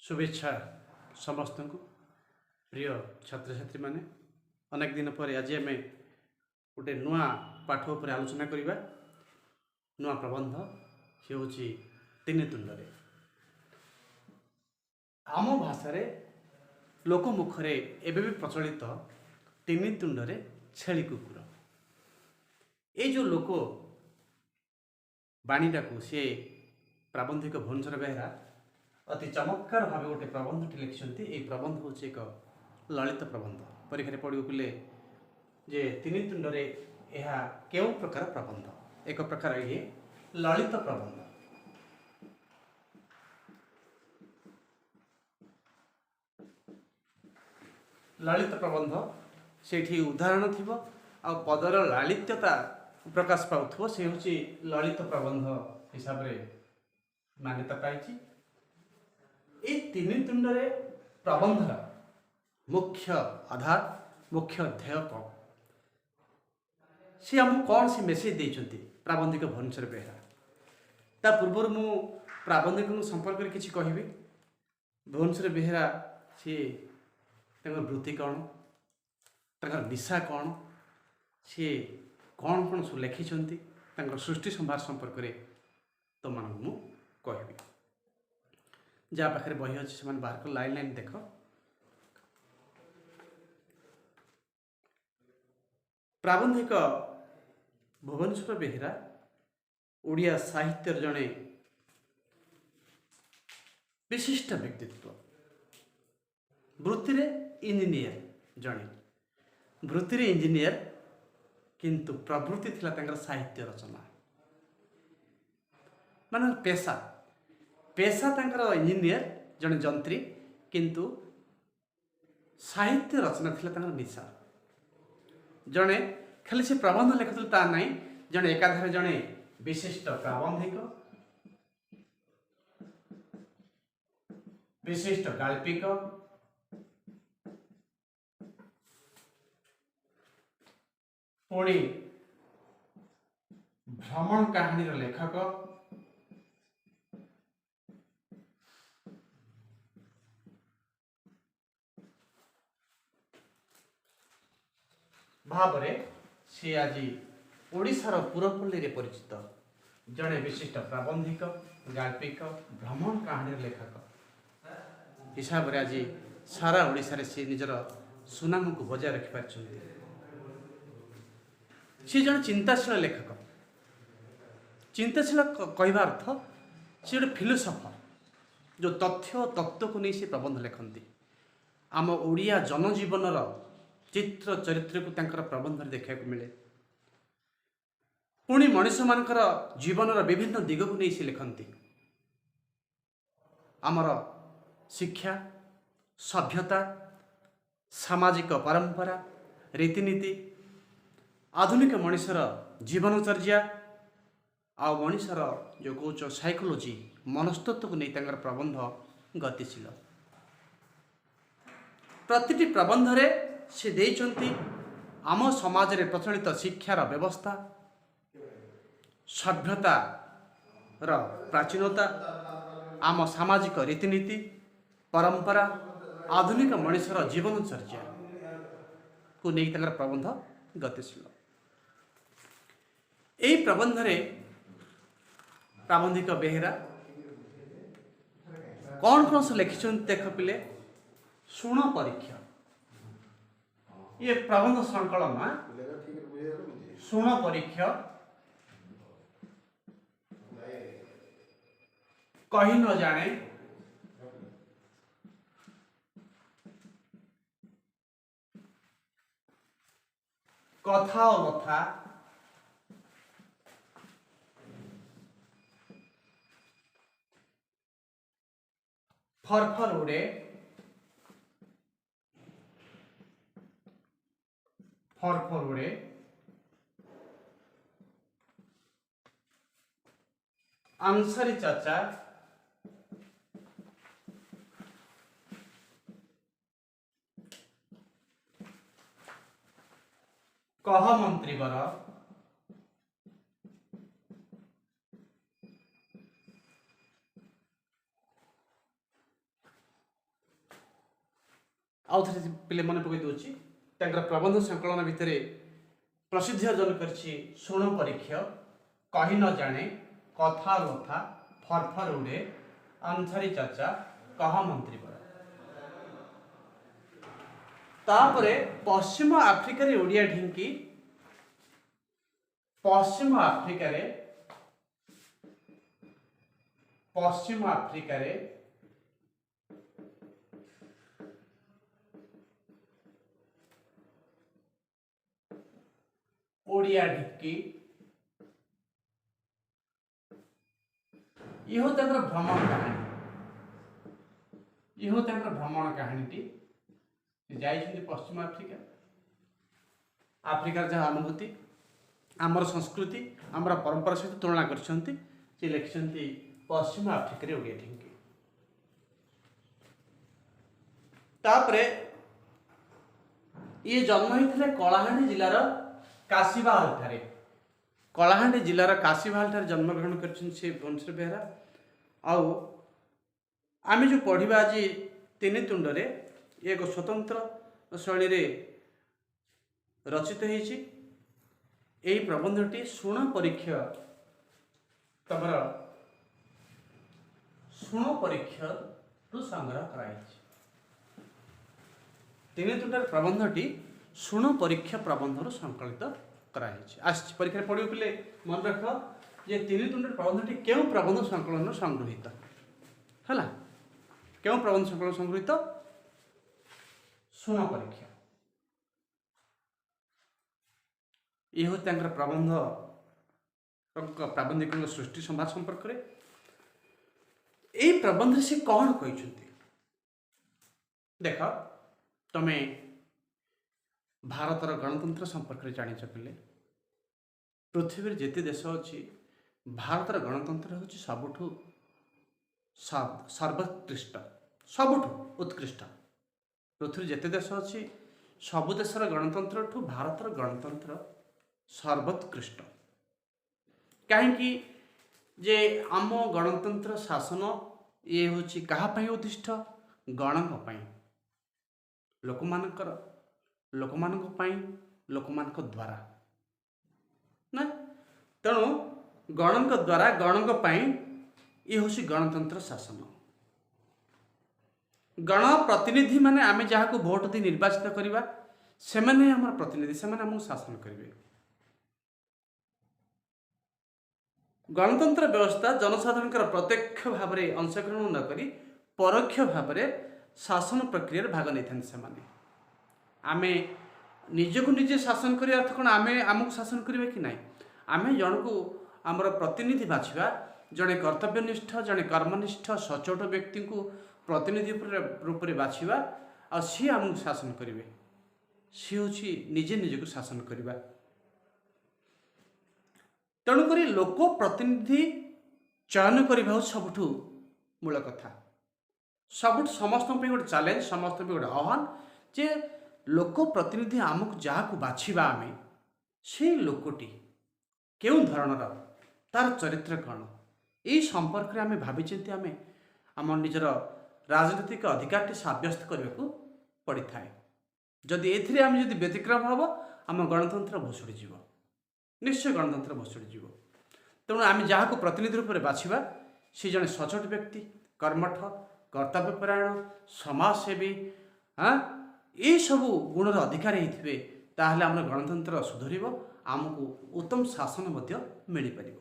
शुभेच्छा समस्त को प्रिय छात्र छात्री माने अनेक दिन पर आज आम गोटे नुआ पाठ उपर आलोचना करवा नुआ प्रबंध सी हूँ तीन तुंडरे आम भाषा लोक मुखरे एबे भी प्रचलित तीन तुंडरे छेली कुकुर ये जो लोक बाणीटा को सी प्राबंधिक भुवनेश्वर बेहरा अति चमत्कार भाव गोटे प्रबंधटी लिखिं। ये प्रबंध हूँ एक ललित प्रबंध परीक्षा पड़ो पिले जे तीन तुंडरे यह केउ प्रकार प्रबंध एक प्रकार ये ललित प्रबंध। ललित प्रबंध से उदाहरण थी आ पदर लालित्यता प्रकाश पाउथो से हूँ ललित प्रबंध हिसाब से मान्यता पाई। ये तीन तुंडरे प्रबंधर मुख्य आधार मुख्य ध्येय कौन सी आमको कौन सी मेसेज देते प्राबंधिक भुवनेश्वर बेहरा ता पूर्व मु प्राबंधिक संपर्क में किसी कहबी। भुवनेश्वर बेहरा सी वृत्ति कौन निशा कौन सी कौन कौन सब लिखिं सृष्टि संभार संपर्क में तुम मानक मु कहबी। जहाँ पाखे बही अच्छी से बाहर कर लाइन लाइन देख प्राबंधिक भुवनेश्वर बेहरा ओडिया साहित्य जड़े विशिष्ट व्यक्तित्व वृत्ति इंजीनियर जड़े वृत्ति इंजीनियर किंतु प्रवृत्ति थिला साहित्य रचना मान पेशा पेशा तांकर इंजीनियर जड़े जंत्री किंतु साहित्य रचना थिला तांकर निशा जड़े खाली से प्रबंध लिखुल ता नहीं जड़े एकाधारे जड़े विशिष्ट प्राबंधिक विशिष्ट गाल्पिक पुणी भ्रमण कहानी लेखक भावरे सी आज ओडिशार पुरपल्ली रे परिचित जड़े विशिष्ट प्राबंधिक गाल्पिक भ्रमण कहानी लेखक हिसाब से आज सारा ओडिशा रे सी निजर सुनाम को बजाय रखिपार। सी जन चिंताशील लेखक चिंताशील कहवा अर्थ सी गोटे फिलोसफर जो तथ्य तत्व को नहीं से प्रबंध लिखती आम ओडिया जनजीवन चित्र चरित्र को तांकर प्रबंध देखा मिले पुणी मनीष मानकर जीवन विभिन्न दिग को नहीं से लिखती आमर शिक्षा सभ्यता सामाजिक परंपरा रीतिनीति आधुनिक मनीषर जीवनचर्या आ मनीषर जो कौच साइकोलोजी मनस्तत्व को नहीं तांकर प्रबंध गतिशील प्रतिटी प्रबंध रे से देइचंती आम समाज रे प्रचलित शिक्षार व्यवस्था सभ्यता र प्राचीनता आम सामाजिक रीतिनीति परंपरा आधुनिक मनीषर जीवनचर्या को नहीं तांकर प्रबंध गतिशील। यही प्रबंध रे प्राबंधिक बेहरा कौन कौन से लिखिं देख पिले शुण परीक्षा ये प्रबंध संकलन शुण परीक्षा कही न जाने कथा और कथा फरफर उड़े फरफर उड़े आंसारी चाचा कह मंत्री बर आउ थे पे मन पकई दूसरी प्रबंध संकलन भितर प्रसिद्धि अर्जन कर शुण परीक्ष कही न जाने कथा लथा फरफर उड़े आंसारी चाचा कह मंत्री बड़ा तापरे पश्चिम आफ्रिकार ओडिया ढिंकी पश्चिम आफ्रिकार ओडिया ढिंकी यह भ्रमण कहानी जाइछन्ति पश्चिम आफ्रिका आफ्रिकार जहाँ अनुभूति आमर संस्कृति आमर परंपरा सहित तुलना करछन्ति से लिखिछन्ति पश्चिम आफ्रिकार ओडिया ढिंकी तापरे ये जन्म होइथिले कलाहांडी जिलार काशीबाहाल ठारे कलाहांडी जिलार काशीबाहाल ठारे जन्म ग्रहण करछन्ति से वंशर बेहरा आउ आमे जो पढ़िबा आज तीन तुंडरे एक स्वतंत्र शैली रे रचित होइछि एही प्रबंधटी शुण परीक्ष तमर शुण परीक्ष रु संग्रह कराइछि तीन तुंडर प्रबंधटी शुण परीक्ष प्रबंध रु संकलित कराइछि आज परीक्षा पढ़ियो पिले मन रख जे तीन तुंडर प्रबंधटी केउ प्रबंध संकलन संग्रहित हला केउ प्रबंध संकलन संग्रहित शुण परीक्षा यह प्रबंध प्राबंधिक सृष्टि संवाद संपर्क में यही प्रबंध से कौन कही देख तमें भारतर गणतंत्र संपर्क में जानिच पिले पृथ्वी जेते देश अच्छी भारतर गणतंत्र हूँ सबुठु सर्वोत्कृष्ट सबुठु उत्कृष्ट पृथ्वी जेते देश अच्छी सबु देशर गणतंत्र ठू भारतर गणतंत्र सर्वोत्कृष्ट कहीं जे आम गणतंत्र शासन ये हूँ क्या उद्दिष्ट गणक लोक द्वारा ना तेणु गणक द्वारा गणक ये हूँ गणतंत्र शासन गण प्रतिनिधि माने आमे जहाँ भोट दी निर्वाचित करवा से आम प्रतिनिधि से आमको शासन करेंगे गणतंत्र व्यवस्था जनसाधारण प्रत्यक्ष भाव में अंशग्रहण न करी परोक्ष भाव में शासन प्रक्रिया भाग नहीं था आमे निजको निजे शासन करने अर्थ कौन आमे आमको शासन करेंगे कि नहीं आमे जन को आमर प्रतिनिधि बाछा जड़े कर्तव्यनिष्ठ जड़े कर्मनिष्ठ सचोट व्यक्ति को प्रतिनिधि रूप में बाछा आ सी आमको शासन करेंगे सी हूँ निजे निजे को शासन करवा तेणुक लोक प्रतिनिधि चयन करने सबुठ मूल कथा सबुठ समस्त गोटे चैलेंज समस्त गोटे आह्वान जे लोक प्रतिनिधि आमको जहाँ को बाछा आम से लोकटी क्यों धरणर तार चरित्र कौन यही संपर्क में आम भाई आम आम निजर राजनीतिक अधिकार सब्यस्त करने को पड़ थाए जदि एम जदि व्यतिक्रम हम आम गणतंत्र भुशुड़ी जीव निश्चय गणतंत्र भुशुड़ी जीव तेणु आम जहाँ को प्रतिनिधि रूप में बाछा सी जड़े सचोट व्यक्ति कर्मठ कर्तव्यपरायण समाजसेवी हाँ ये सबू गुणर अधिकारी होते ताहले आम गणतंत्र सुधर आमको उत्तम शासन मिल पार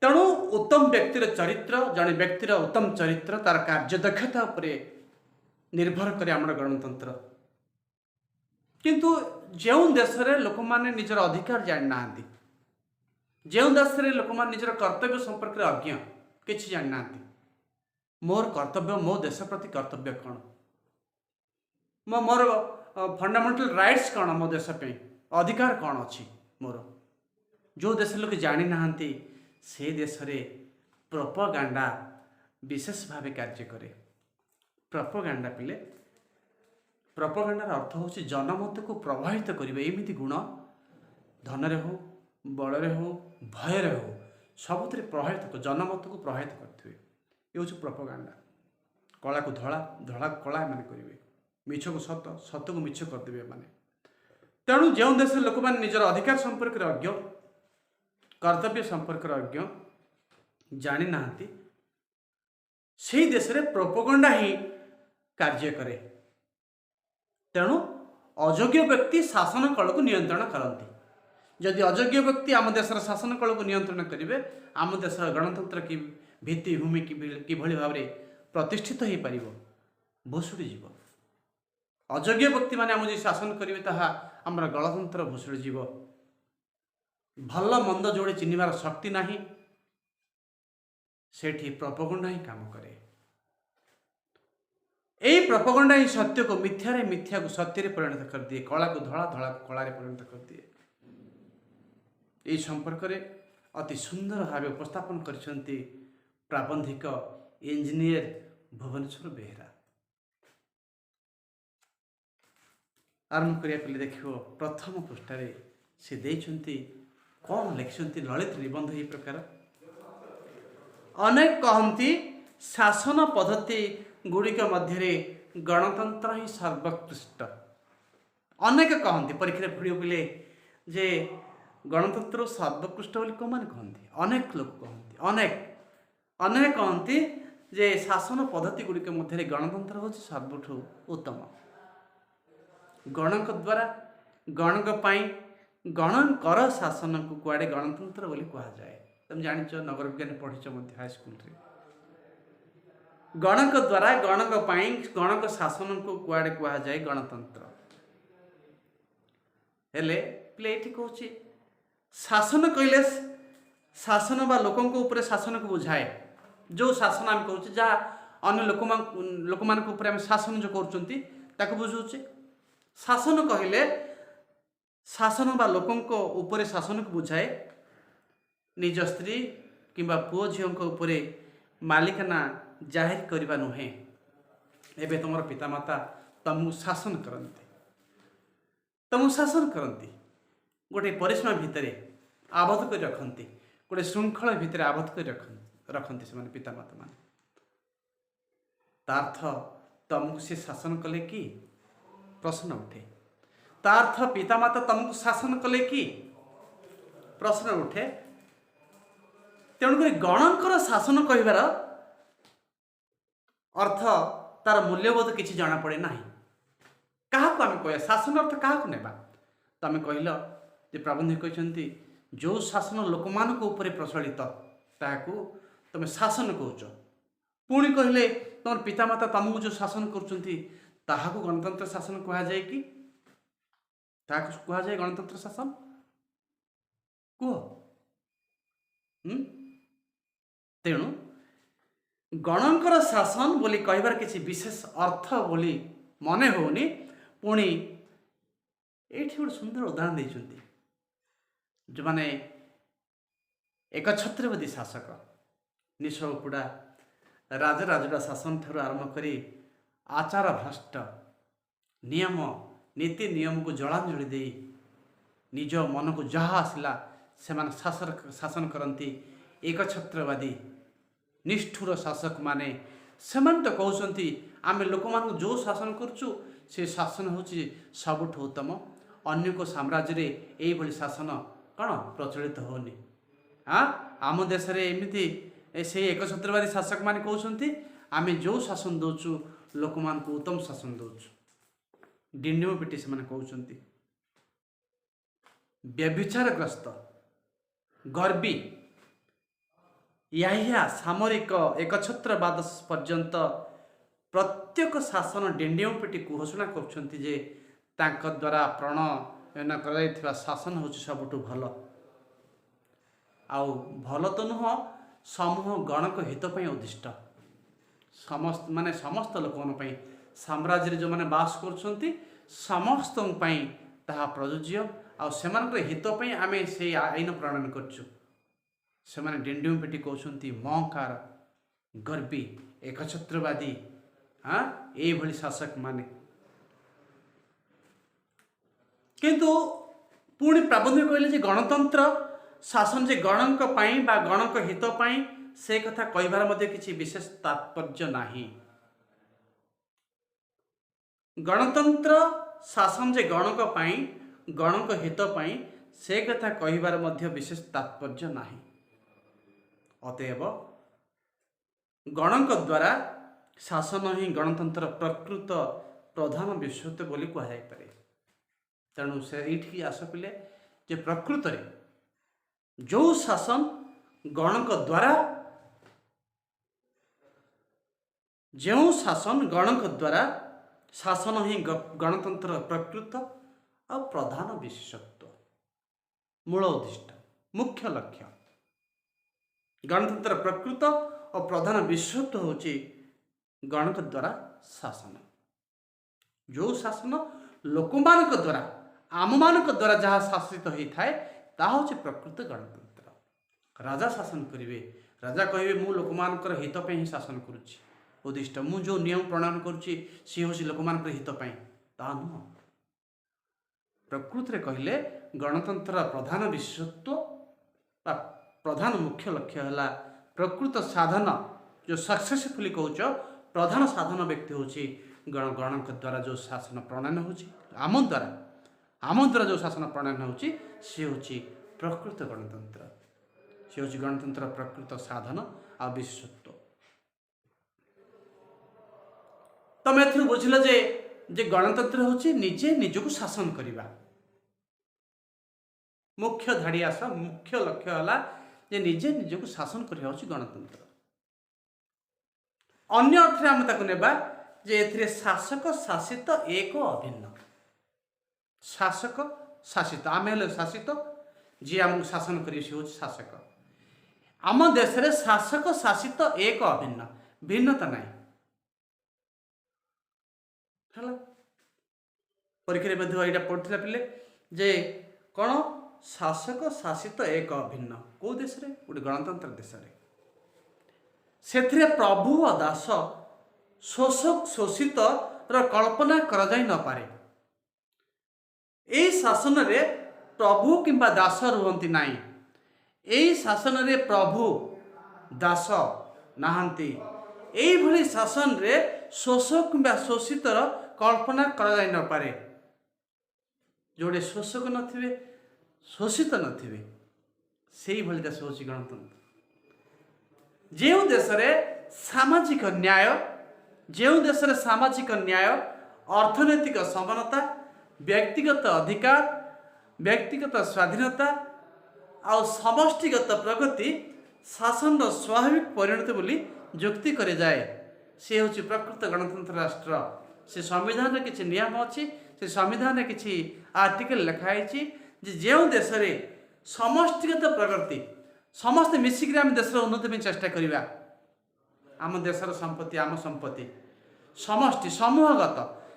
तेणु उत्तम व्यक्तिर चरित्र जड़े व्यक्तिर उत्तम चरित्र तार कार्यदक्षता उपरे निर्भर करे आम गणतंत्र किंतु जो देश में लोक मैंने निजर अधिकार जानी ना जो देश में लोक मैंने निजर कर्तव्य संपर्क में अज्ञ किसी जानी ना मोर कर्तव्य मो देश प्रति कर्तव्य कौन मोर फंडामेंटल राइट्स कौन मो देश पे अधिकार कौन अच्छी मोर जो देश लोग जानी ना से देश रे प्रोपागांडा विशेष भाव कार्य करे प्रोपागांडा पिले प्रोपागांडार अर्थ हूँ जनमत को प्रभावित करेंगे एमती गुण धन हो बल हो भय हो सबुथ प्रभावित जनमत को प्रभावित करते ये हूँ प्रोपागांडा कला को धला, धला को कला एमाने करेंगे, मिछ को सत, सत को मिछ करदेवे एमाने। तेणु जो देश लोक मैंने निजर अधिकार संपर्क अज्ञ, कर्तव्य संपर्क अज्ञ जानी नाहंती, से देश रे प्रोपोगंडा ही कार्य करे। तेणु अयोग्य व्यक्ति शासन कल को नियंत्रण करती। जदि अयोग्य व्यक्ति आम देशर शासन कल को नियंत्रण करेंगे, आम देशर गणतंत्र की भित्तिभूमि किभली भाव में प्रतिष्ठित हो पार भुशुड़ी जीव। अयोग्य व्यक्ति मैंने आम जो शासन करेंगे ताहा आमर गणतंत्र भुशुड़ी जीव। भल मंद जोड़े चिन्हबार शक्ति नाही, सेठी प्रोपोगंडा ही काम करे। यही प्रोपोगंडा ही सत्य को मिथ्या रे, मिथ्या को सत्य रे परिणत कर दिए, कला को धला, धला को कला रे परिणत कर दिए। यही संपर्क रे अति सुंदर भाव उपस्थापन करछंती प्राबंधिक इंजीनियर भुवनेश्वर बेहेरा। आरंभ करिया पहले देखियो प्रथम पृष्ठारे से देइछंती कौन लिखिछंती ललित निबंध ही प्रकार। अनेक कहती शासन पद्धति गुड़िक मध्य गणतंत्र ही सर्वोत्कृष्ट। अनेक कहती परीक्षा पढ़ियो बोले जे गणतंत्र सर्वोत्कृष्ट बोली कौन मैंने कहती, अनेक लोग कहती, अनेक कहती जे शासन पद्धति गुड़िक मध्य गणतंत्र हूँ सर्वठु उत्तम। गणक द्वारा गणक पाई गणकर शासन को कुआड़े गणतंत्र बोली कहा जाए। तुम जानिच नगर विज्ञान पढ़िच हाईस्कल रे। गणक द्वारा गणक पाई गणक शासन को कुआड़े कहा जाए गणतंत्र। हेले प्ले ये कहूँ शासन कहले शासन बा लोकों को ऊपर शासन को बुझाए। जो शासन आम कहूँ जहाँ अन्य लोक मान आम शासन जो कर बुझाऊे। शासन कहले शासन बा लोकों को ऊपर शासन को बुझाए। निज स्त्री किंबा पुओ झील उपर मालिकाना जाहिर करवा नुहे। एबे तुम पितामाता तुमको शासन करती, तुमको शासन करती, गोटे परिसीमा भितर आबद्ध कर रखती, गोटे श्रृंखला भितर आबद्ध कर रखती से पितामाता मान। तार्थ तुमको से शासन कले कि प्रश्न उठे। तार्थ पितामाता तुमको शासन कले कि प्रश्न उठे। तेणुक गणकर शासन कहबार अर्थ तार मूल्यबोध किसी जना पड़े ना। क्या आम कह शासन अर्थ क्या नेबा तुम कहल जे प्राबंधिक कहते जो शासन लोक मान ऊपर प्रचलित ताकू तुम शासन कौच। पुणी कहले तुम पितामाता तुमको जो शासन कर गणतंत्र शासन कह जाए कि कह जाए गणतंत्र शासन कह। तेणु गणकर शासन बोली कहबार किसी विशेष अर्थ बोली मने होनी। पुणी ये गोटे सुंदर उदाहरण देते जो माने एक छत्रपति शासक निश उपुड़ा राजराजुड़ा शासन ठार आरंभ कर आचार भ्रष्ट नियम नीति नियम को जलांजलि दे निज मन को जहाँ आसला से शासन करती। एक छत्रवादी निष्ठुर शासक माने से तो कहते आम लोक मान जो शासन करुचु से शासन हूँ सबुठ उत्तम। अन्य को साम्राज्य रे यही भली शासन कौन प्रचलित होनी। हाँ आम देश रे एमती से एक छत्रवादी शासक माने कहते आम जो शासन दौचु लोक मान को उत्तम शासन दौचु। डिंडिम पिटी से कहते व्यभिचारग्रस्त गर्वी या सामरिक एकछत्रवाद पर्यंत प्रत्येक शासन डिंडिम पिटी घोषणा कर द्वारा प्रणयन कर शासन हूँ सबुठ भल। आउ भल तो नुह समूह गणक हितपाई उद्दिष्ट समस्त माने समस्त लोक साम्राज्य जो मैंने बास कर समस्त ताहा प्रयोज्य आउ सेमानकर हितपाई आम से आईन प्रणयन करछु। से माने डिंडिम पिटी कहते महंकार गर्वी एकछत्रवादी। हाँ ये भली शासक माने किंतु पुणी प्राबंधिक कहले गणतंत्र शासन जे गणक बा गणक हित से कथा कहबार मध्य किसी विशेष तात्पर्य नाही। गणतंत्र शासन जे गणक पाई गणक हित पाई से कथा कहिबार मध्य विशेष तात्पर्य नाही। अतएव गणक द्वारा शासन ही गणतंत्र प्रकृत प्रधान विशेषत्व बोली कहुई पारे। तेणु से ये आस पिले जे प्रकृत रे जो शासन गणक द्वारा जो शासन गणक द्वारा शासन ही गणतंत्र प्रकृत और प्रधान विशेषत्व मूल उद्दिष्ट मुख्य लक्ष्य। गणतंत्र प्रकृत और प्रधान विशेषत्व होची गणक द्वारा शासन। जो शासन लोक मानक द्वारा आम मानक द्वारा जहाँ शासित होता है ताहा होची प्रकृत गणतंत्र। राजा शासन करिवे, राजा कहिवे मु लोक मानकर हित पे ही शासन करुछि उद्दिष्ट मु जो नियम प्रणयन करुछि सी होची लोक मानकर हित पे ता नुह। प्रकृत रे कहले गणतंत्र प्रधान विशेषत्व प्रधान मुख्य लक्ष्य है प्रकृत साधन जो सक्सेसफुली कहूच प्रधान साधन व्यक्ति होची गणक द्वारा जो शासन प्रणयन होची आम द्वारा जो शासन प्रणयन होची सी होची प्रकृत गणतंत्र। सी होची गणतंत्र प्रकृत साधन आ विशेषत्व। तमे एथु बुझिल जे गणतंत्र होची निजे निजको शासन करिबा। मुख्य धाड़ी आस मुख्य लक्ष्य है जे निजे निजको शासन करिया होची गणतंत्र। अन्य अर्थ आम ताकू नेबा जे एथिरे शासक शासित एक अभिन्न। शासक शासित आम हेले शासित जी आम शासन करी से होची शासक। आम देश रे शासक शासित एक अभिन्न भिन्नता नहीं है। परीक्षा में यहाँ पढ़ा पिले जे कौन शासक शासित एक अभिन्न कौ देश रे गोटे गणतंत्र देश रे से प्रभु और दास शोषक शोषित र कल्पना करा जाई न पारे। एई शासन रे प्रभु किंबा दास रुहंती नाही। एई शासन रे प्रभु दास नाहंती। एई भली शासन रे शोषक किंबा शोषित र कल्पना करा जाई न पारे। जोड़े शोषक नथिबे शोषित नथिबे सेई भली देश होची गणतंत्र। जो देश रे सामाजिक न्याय जो देश रे सामाजिक न्याय अर्थनैतिक समानता व्यक्तिगत अधिकार व्यक्तिगत स्वाधीनता और समष्टिगत प्रगति शासन स्वाभाविक परिणति बोली जुक्ति करे जाए से होची प्रकृत गणतंत्र राष्ट्र। से संविधान रे किछि नियम अछि से संविधान रे किछि आर्टिकल लिखाई जो देश रे समष्टिगत प्रगति समस्त मिसिक आम देश उन्नति में चेष्टा करिबा। आम देशर संपत्ति आम संपत्ति समष्टि समूहगत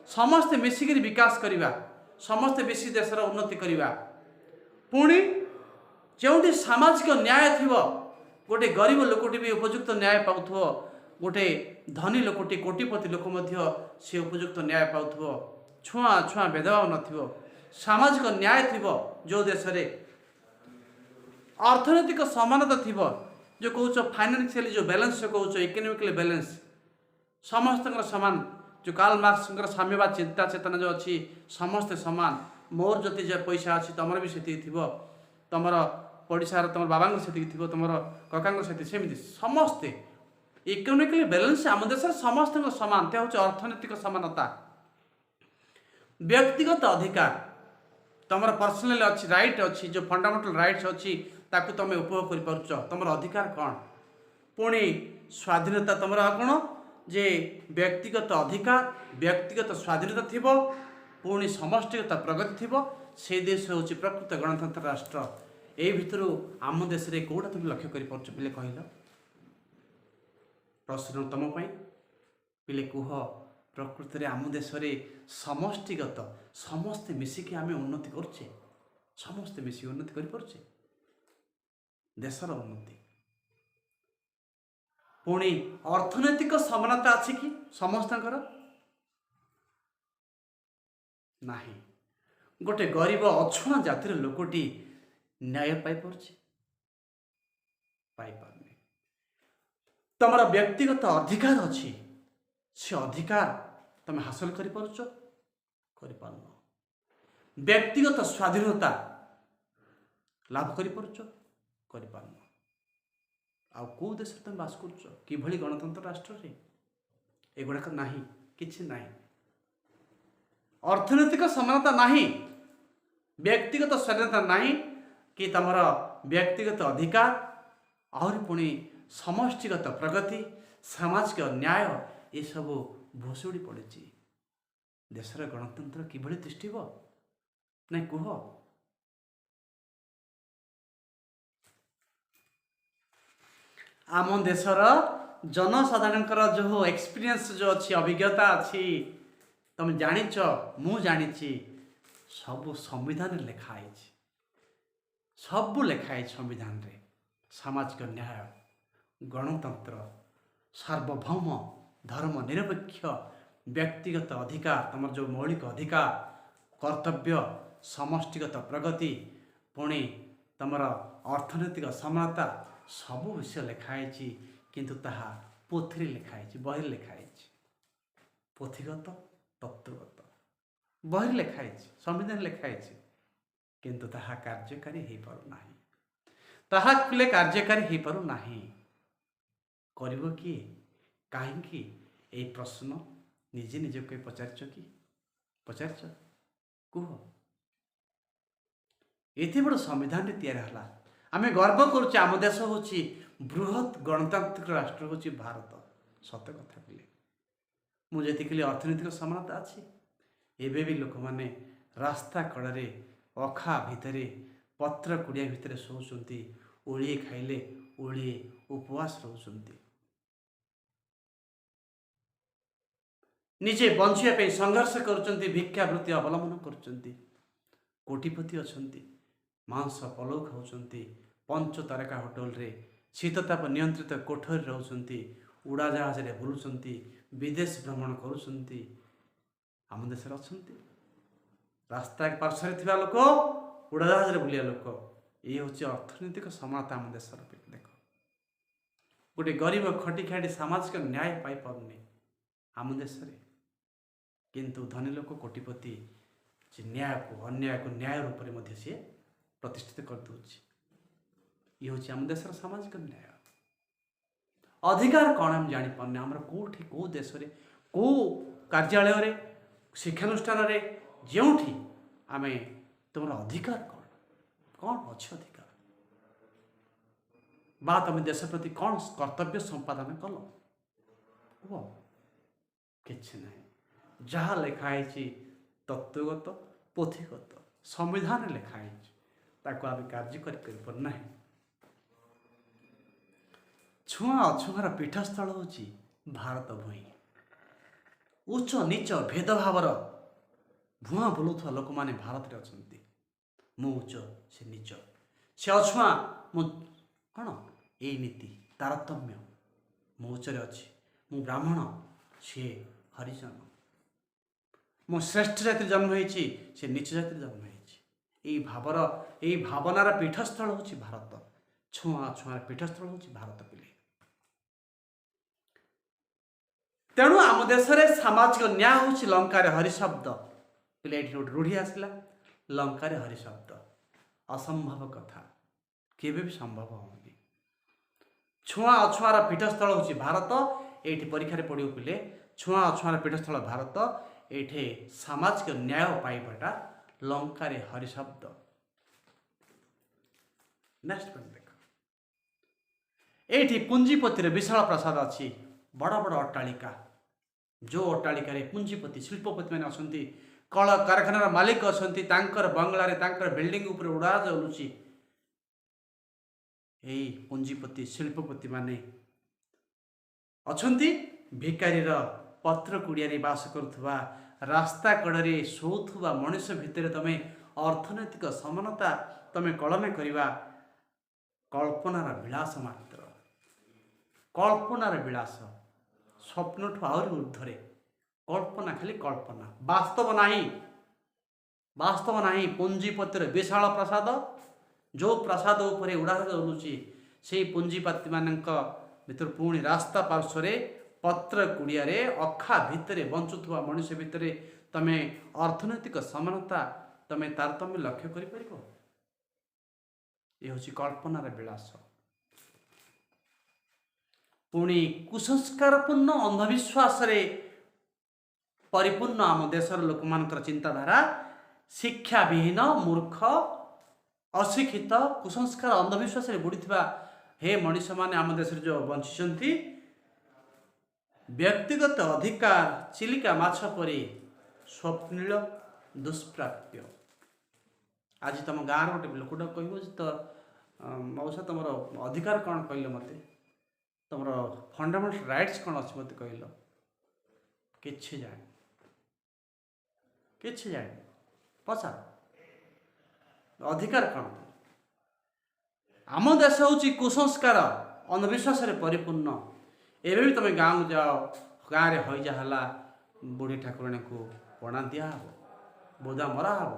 समस्त मिसिक विकास करिबा समस्त मिसी देशर उन्नति करिबा। पुणी जो सामाजिक न्याय थिबो गोटे गरीब लोकटी भी उपयुक्त न्याय पाउथो गोटे धनी लोकटी कोटिपति लोक मध्य से उपयुक्त न्याय पाउथो छुआ छुआ भेदभाव नथिबो सामाजिक न्याय थिबो जो देश रे अर्थनैतिक समानता थिबो जो कहूच फाइनेंशियली जो बैलेंस जो कहूच इकोनॉमिकली बैलेंस समस्त समान जो कार्ल मार्क्स साम्यवाद चिंता चेतना जो अच्छी समस्ते समान मोर जति जो पैसा अच्छी तुम भी से तुम पड़शार तुम बाबा से तुम कका से समस्ते इकोनॉमिकली बैलेंस आम देश समस्त समान ते हूँ अर्थनैतिक समानता। व्यक्तिगत अधिकार तुम पर्सनाल अच्छी राइट अच्छी जो फंडामेंटल राइट्स अच्छी ताकू तुम उपभोग कर पारुछ तुम अधिकार कौन। पुणी स्वाधीनता तुम कौन जे व्यक्तिगत अधिकार व्यक्तिगत स्वाधीनता थिबो पुणी समष्टिगत प्रगति थिबो से देश हूँ प्रकृत गणतंत्र राष्ट्र। यही भितर आम देश रे कोड़ा तुम लक्ष्य कर पारुछ पिले कहल प्रश्न तुम पिले कुह प्रकृत रे आम देश रे समष्टिगत समस्ते मिसिकी आम उन्नति करछे समस्ते मिसिकी उन्नति कर पारुछे देशर उन्नति। पुणी अर्थनैतिक समानता अच्छी कि समस्त नाही गोटे गरीब अछुआ जातिर लोकटी न्याय पाई पारुछे पाई पारने। तुम व्यक्तिगत अधिकार अच्छी से अधिकार तुम हासिल कर पारुछ କରିପାରୁନ। ବ୍ୟକ୍ତିଗତ ସ୍ୱାଧୀନତା ଲାଭ କରିପାରୁଛ, କରିପାରୁନ। ଆଉ କେଉଁ ଦେଶରେ ତୁମେ ବାସ କରୁଛ? କିଭଳି ଗଣତନ୍ତ୍ର ରାଷ୍ଟ୍ରରେ? ଏଗୁଡ଼ାକ ନାହିଁ, କିଛି ନାହିଁ। ଅର୍ଥନୈତିକ ସମାନତା ନାହିଁ, ବ୍ୟକ୍ତିଗତ ସ୍ୱାଧୀନତା ନାହିଁ, କି ତୁମର ବ୍ୟକ୍ତିଗତ ଅଧିକାର, ଆହୁରି ପୁଣି ସମଷ୍ଟିଗତ ପ୍ରଗତି, ସାମାଜିକ ନ୍ୟାୟ ଏସବୁ ଭୁଷୁଡ଼ି ପଡ଼ିଛି। ଦେଶର ଗଣତନ୍ତ୍ର କିଭଳି ତିଷ୍ଠିବ? ନାଇଁ କୁହ। ଆମ ଦେଶର ଜନସାଧାରଣଙ୍କର ଯେଉଁ ଏକ୍ସପିରିଏନ୍ସ ଯେଉଁ ଅଛି, ଅଭିଜ୍ଞତା ଅଛି, ତମେ ଜାଣିଛ, ମୁଁ ଜାଣିଛି, ସବୁ ସମ୍ବିଧାନରେ ଲେଖା ହେଇଛି। ସବୁ ଲେଖା ହେଇଛି ସମ୍ବିଧାନରେ। ସାମାଜିକ ନ୍ୟାୟ, ଗଣତନ୍ତ୍ର, ସାର୍ବଭୌମ, ଧର୍ମ ନିରପେକ୍ଷ, ବ୍ୟକ୍ତିଗତ ଅଧିକାର, ତୁମର ଯେଉଁ ମୌଳିକ ଅଧିକାର, କର୍ତ୍ତବ୍ୟ, ସମଷ୍ଟିଗତ ପ୍ରଗତି, ପୁଣି ତୁମର ଅର୍ଥନୈତିକ ସମାନତା, ସବୁ ବିଷୟ ଲେଖା ହେଇଛି। କିନ୍ତୁ ତାହା ପୋଥିରେ ଲେଖା ହେଇଛି, ବହିରେ ଲେଖା ହେଇଛି। ପୋଥିଗତ, ତତ୍ତ୍ୱଗତ, ବହିରେ ଲେଖା ହେଇଛି, ସମ୍ବିଧାନରେ ଲେଖା ହେଇଛି। କିନ୍ତୁ ତାହା କାର୍ଯ୍ୟକାରୀ ହେଇପାରୁନାହିଁ। ତାହା ପିଲେ କାର୍ଯ୍ୟକାରୀ ହେଇପାରୁନାହିଁ। କରିବ କିଏ? କାହିଁକି? ଏହି ପ୍ରଶ୍ନ ନିଜେ ନିଜକୁ ପଚାରିଛ କି? ପଚାରିଛ? କୁହ। ଏତେ ବଡ଼ ସମ୍ବିଧାନଟି ତିଆରି ହେଲା। ଆମେ ଗର୍ବ କରୁଛେ, ଆମ ଦେଶ ହେଉଛି ବୃହତ୍ ଗଣତାନ୍ତ୍ରିକ ରାଷ୍ଟ୍ର ହେଉଛି ଭାରତ। ସତ କଥା କହିଲେ, ମୁଁ ଯେତିକି କହିଲି ଅର୍ଥନୈତିକ ସମାନତା ଅଛି, ଏବେ ବି ଲୋକମାନେ ରାସ୍ତା କଡ଼ରେ, ଅଖା ଭିତରେ, ପତ୍ର କୁଡ଼ିଆ ଭିତରେ ଶୋଉଛନ୍ତି। ଓଳିଏ ଖାଇଲେ ଓଳିଏ ଉପବାସ ରହୁଛନ୍ତି। ନିଜେ ବଞ୍ଚିବା ପାଇଁ ସଂଘର୍ଷ କରୁଛନ୍ତି, ଭିକ୍ଷାବୃତ୍ତି ଅବଲମ୍ବନ କରୁଛନ୍ତି। କୋଟିପତି ଅଛନ୍ତି, ମାଂସ ପଲଉ ଖାଉଛନ୍ତି, ପଞ୍ଚତାରକା ହୋଟେଲରେ, ଶୀତତାପ ନିୟନ୍ତ୍ରିତ କୋଠରୀରେ ରହୁଛନ୍ତି, ଉଡ଼ାଜାହାଜରେ ବୁଲୁଛନ୍ତି, ବିଦେଶ ଭ୍ରମଣ କରୁଛନ୍ତି। ଆମ ଦେଶରେ ଅଛନ୍ତି ରାସ୍ତା ପାର୍ଶ୍ୱରେ ଥିବା ଲୋକ, ଉଡ଼ାଜାହାଜରେ ବୁଲିବା ଲୋକ। ଇଏ ହେଉଛି ଅର୍ଥନୈତିକ ସମାନତା ଆମ ଦେଶର। ଦେଖ, ଗୋଟେ ଗରିବ ଖଟି ଖାଟି ସାମାଜିକ ନ୍ୟାୟ ପାଇପାରୁନି ଆମ ଦେଶରେ, କିନ୍ତୁ ଧନୀ ଲୋକ, କୋଟିପତି, ସେ ନ୍ୟାୟକୁ, ଅନ୍ୟାୟକୁ ନ୍ୟାୟ ରୂପରେ ମଧ୍ୟ ସିଏ ପ୍ରତିଷ୍ଠିତ କରିଦେଉଛି। ଇଏ ହେଉଛି ଆମ ଦେଶର ସାମାଜିକ ନ୍ୟାୟ। ଅଧିକାର କ'ଣ ଆମେ ଜାଣିପାରୁନି। ଆମର କେଉଁଠି, କେଉଁ ଦେଶରେ, କେଉଁ କାର୍ଯ୍ୟାଳୟରେ, ଶିକ୍ଷାନୁଷ୍ଠାନରେ, ଯେଉଁଠି ଆମେ ତୁମର ଅଧିକାର କ'ଣ, କ'ଣ ଅଛି ଅଧିକାର, ବା ତୁମେ ଦେଶ ପ୍ରତି କ'ଣ କର୍ତ୍ତବ୍ୟ ସମ୍ପାଦନ କଲ? କୁହ। କିଛି ନାହିଁ। ଯାହା ଲେଖା ହେଇଛି ତତ୍ତ୍ୱଗତ, ପୋଥିଗତ, ସମ୍ବିଧାନରେ ଲେଖା ହେଇଛି, ତାକୁ ଆମେ କାର୍ଯ୍ୟକାରୀ କରିପାରୁନାହିଁ। ଛୁଆଁ ଅଛୁଆଁର ପୀଠସ୍ଥଳ ହେଉଛି ଭାରତ ଭୂଇଁ। ଉଚ୍ଚ ନିଚ ଭେଦଭାବର ଭୁଆଁ ବୁଲୁଥିବା ଲୋକମାନେ ଭାରତରେ ଅଛନ୍ତି। ମୁଁ ଉଚ୍ଚ, ସେ ନିଚ, ସେ ଅଛୁଆଁ, ମୁଁ କ'ଣ, ଏଇ ନୀତି ତାରତମ୍ୟ। ମୁଁ ଉଚ୍ଚରେ ଅଛି, ମୁଁ ବ୍ରାହ୍ମଣ, ସିଏ ହରିଜନ। ମୁଁ ଶ୍ରେଷ୍ଠ ଜାତିରେ ଜନ୍ମ ହେଇଛି, ସେ ନିଚ ଜାତିରେ ଜନ୍ମ ହେଇଛି। ଏଇ ଭାବନାର ପୀଠସ୍ଥଳ ହେଉଛି ଭାରତ। ଛୁଆଁ ଅଛୁଆଁର ପୀଠସ୍ଥଳ ହେଉଛି ଭାରତ ପିଲେ। ତେଣୁ ଆମ ଦେଶରେ ସାମାଜିକ ନ୍ୟାୟ ହେଉଛି ଲଙ୍କାରେ ହରିଶବ୍ଦ। ପିଲେ ଏଠି ଗୋଟେ ରୂଢ଼ି ଆସିଲା, ଲଙ୍କାରେ ହରିଶବ୍ଦ। ଅସମ୍ଭବ କଥା, କେବେ ବି ସମ୍ଭବ ହେଉନି। ଛୁଆଁ ଅଛୁଆଁର ପୀଠସ୍ଥଳ ହେଉଛି ଭାରତ। ଏଇଠି ପରୀକ୍ଷାରେ ପଡ଼ିବ ପିଲେ, ଛୁଆଁ ଅଛୁଆଁର ପୀଠସ୍ଥଳ ଭାରତ। ଏଇଠି ସାମାଜିକ ନ୍ୟାୟ ପାଇବାଟା ଲଙ୍କାରେ ହରିଶବ୍ଦ। ନେକ୍ସଟ ପଏଣ୍ଟ ଦେଖ, ଏଇଠି ପୁଞ୍ଜିପତିର ବିଶାଳ ପ୍ରାସାଦ ଅଛି, ବଡ଼ ବଡ଼ ଅଟ୍ଟାଳିକା। ଯେଉଁ ଅଟ୍ଟାଳିକାରେ ପୁଞ୍ଜିପତି, ଶିଳ୍ପପତି ମାନେ ଅଛନ୍ତି, କଳ କାରଖାନାର ମାଲିକ ଅଛନ୍ତି, ତାଙ୍କର ବଙ୍ଗଳାରେ, ତାଙ୍କର ବିଲ୍ଡିଂ ଉପରେ ଉଡ଼ାଜାହାଜ ଉଡ଼ୁଛି। ଏଇ ପୁଞ୍ଜିପତି, ଶିଳ୍ପପତି ମାନେ ଅଛନ୍ତି ଭିକାରୀର ପତ୍ର କୁଡ଼ିଆରେ ବାସ କରୁଥିବା, ରାସ୍ତା କଡ଼ରେ ଶୋଉଥିବା ମଣିଷ ଭିତରେ ତମେ ଅର୍ଥନୈତିକ ସମାନତା ତମେ କଳନା କରିବା କଳ୍ପନାର ବିଳାସ ମାତ୍ର। କଳ୍ପନାର ବିଳାସ, ସ୍ୱପ୍ନଠୁ ଆହୁରି ଉର୍ଦ୍ଧ୍ୱରେ। କଳ୍ପନା, ଖାଲି କଳ୍ପନା, ବାସ୍ତବ ନାହିଁ। ବାସ୍ତବ ନାହିଁ। ପୁଞ୍ଜିପତିର ବିଶାଳ ପ୍ରାସାଦ, ଯେଉଁ ପ୍ରାସାଦ ଉପରେ ଉଡ଼ାଜାହାଜ ଉଡ଼ୁଛି, ସେଇ ପୁଞ୍ଜିପତିମାନଙ୍କ ଭିତରୁ ପୁଣି ରାସ୍ତା ପାର୍ଶ୍ୱରେ, ପତ୍ର କୁଡ଼ିଆରେ, ଅଖା ଭିତରେ ବଞ୍ଚୁଥିବା ମଣିଷ ଭିତରେ तमे अर्थनैतिक समानता तमे तारतम्य लक्ष्य करिपार ये हूँ कल्पनार विलास पुणी कुसंस्कारपूर्ण अंधविश्वास परिपूर्ण आम देशर लोक मानकर चिंताधारा शिक्षा विहीन मूर्ख अशिक्षित कुसंस्कार अंधविश्वास बुड़ी हे मनीष माने आम देश जो बंची व्यक्तिगत अधिकार चिलिका माछ परी स्वप्निल दुष्प्राप्य। आज तुम गाँव गोटे लोकटा कह तो मौसा तुम अधिकार कौन कहल मत तुम फंडामेंटल राइट्स कौन अच्छे मत कहल कि जाए पचार अधिकार कौन आम देश हूँ कुसंस्कार अंधविश्वास परिपूर्ण एवं भी तुम गाँव जाओ गाँव में हईजा है बुढ़ी ठाकुराणी को पणा दिहब बोधा मरा हम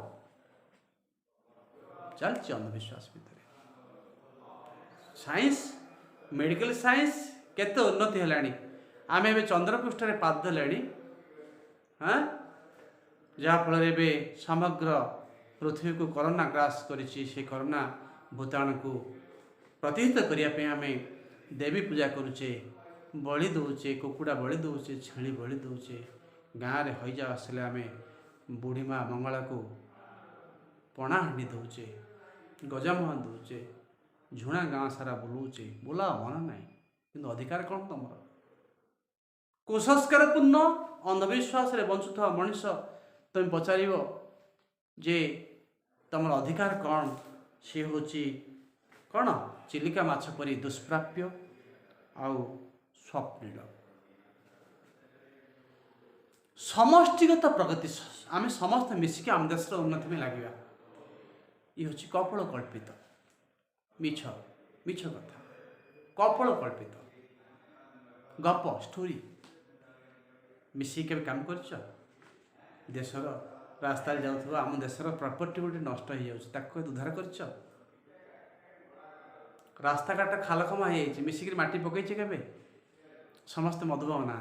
चलती अंधविश्वास भितर साइंस मेडिकल साइंस केते उन्नति है आम ए चंद्रपृष्ठ पाद देले हाँ जहाँफल समग्र पृथ्वी को कोरोना ग्रास कर कोरोना भूताणु को प्रतिहित करने आम देवी पूजा करुचे बलि दौचे कुकुड़ा बलि दौचे छेली बलि दौचे गाँव में हईजा आसले आम बुढ़ी माँ मंगला को पणा हांडी दौचे गजामोहन दौचे झुणा गाँव सारा बुलाऊचे बुला मन ना कि अधिकार कौन तुम कुसंस्कारपूर्ण अंधविश्वास बंचुवा मनीष तुम पचार जे तुम अधिकार कौन सी हूँ कौन चिलिका माछ परी दुष्प्राप्य आउ स्वप्निल समष्टिगत प्रगति आम समस्त मिसिक आम देश उन्नति में लगे ये हूँ कपल कल्पित मिछ मिछ कथा कपल कल्पित गप स्टोरी मिसिक के काम कर देशर रास्ता जाऊँ आम देशर प्रॉपर्टी गोटे नष्ट हो जाए उद्धार कर रास्ता घाट खाल खमा हो मिसिक माटी पकईचे के समस्ते मधुबाबू ना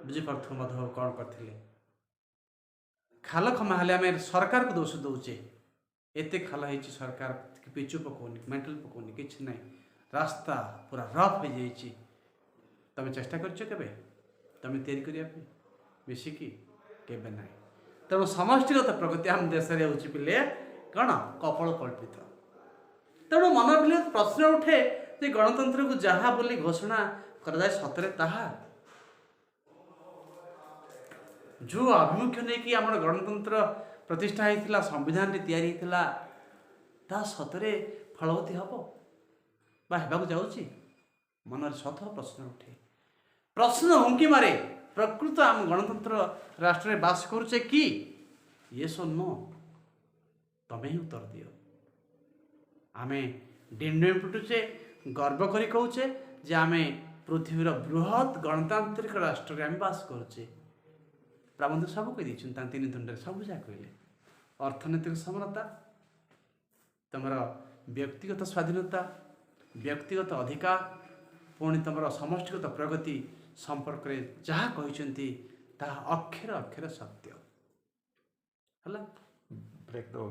बुझीपार मधुबाबू कौन करते खाल खमा हेल्ले आम सरकार को दोष दौचे एत खाल हो सरकार पिचु पकाउनी मेटल पकाउनी कि ना रास्ता पूरा रफ हो जाए तुम चेष्टा कर तुम तैयारी करने मिसिकी केबे ना तेणु समष्टिगत प्रगति आम देश में हूँ पिले कौन कपल कल्पित तेणु मन भी प्रश्न उठे जे गणतंत्र को जहाँ बोली घोषणा कर सतरे ताहा जो आभिमुख्य नहीं कि आम गणतंत्र प्रतिष्ठा होता संविधान तैयारी होता सतरे फलवती हम होगा जाऊँगी मन शत प्रश्न उठे प्रश्न हुंकी मारे प्रकृत आम गणतंत्र राष्ट्र में बास करुचे कि ये सो नो तमें ही उत्तर दियो आम डिंडे पिटुचे गर्व करी कहूचे जे आम पृथ्वीर बृहत गणतांत्रिक राष्ट्र में आम बास करुचे प्राबंध सब कही तीन तुंडे सब जहाँ कहले अर्थनैतिक समानता तुम व्यक्तिगत स्वाधीनता व्यक्तिगत अधिकार पुणी तुम समष्टिगत प्रगति संपर्क में जहाँ कहते अक्षर अक्षर सत्य है। ब्रेक दो।